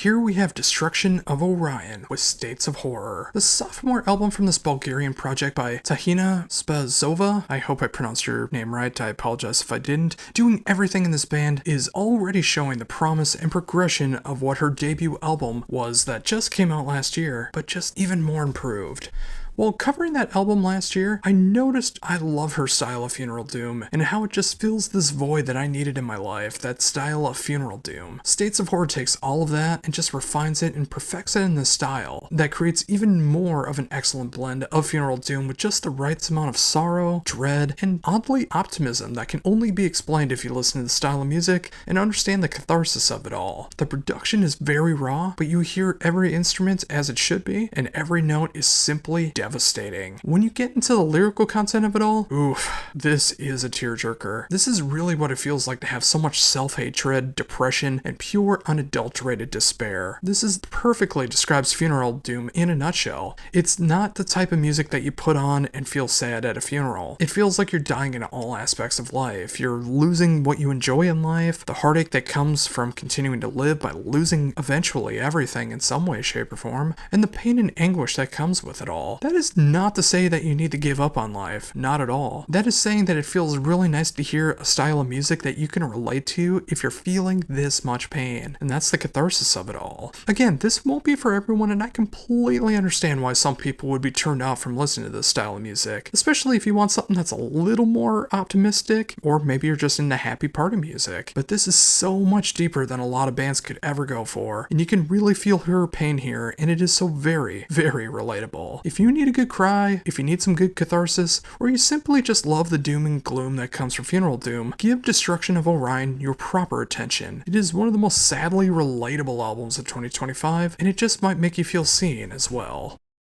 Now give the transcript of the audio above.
here we have Destruction of Orion with States of Horror, the sophomore album from this Bulgarian project by Tahina Spazova. I hope I pronounced your name right, I apologize if I didn't. Doing everything in this band is already showing the promise and progression of what her debut album was that just came out last year, but just even more improved. While covering that album last year, I noticed I love her style of funeral doom and how it just fills this void that I needed in my life, that style of funeral doom. States of Horror takes all of that and just refines it and perfects it in this style that creates even more of an excellent blend of funeral doom with just the right amount of sorrow, dread, and oddly optimism that can only be explained if you listen to the style of music and understand the catharsis of it all. The production is very raw, but you hear every instrument as it should be, and every note is simply devastating. When you get into the lyrical content of it all, oof, this is a tearjerker. This is really what it feels like to have so much self-hatred, depression, and pure unadulterated despair. This perfectly describes funeral doom in a nutshell. It's not the type of music that you put on and feel sad at a funeral. It feels like you're dying in all aspects of life. You're losing what you enjoy in life, the heartache that comes from continuing to live by losing eventually everything in some way, shape, or form, and the pain and anguish that comes with it all. That is not to say that you need to give up on life, not at all. That is saying that it feels really nice to hear a style of music that you can relate to if you're feeling this much pain, and that's the catharsis of it all. Again, this won't be for everyone, and I completely understand why some people would be turned off from listening to this style of music, especially if you want something that's a little more optimistic, or maybe you're just into happy party music. But this is so much deeper than a lot of bands could ever go for, and you can really feel her pain here, and it is so very, very relatable. If you need a good cry, if you need some good catharsis, or you simply just love the doom and gloom that comes from funeral doom, give Destruction of Orion your proper attention. It is one of the most sadly relatable albums of 2025, and it just might make you feel seen as well.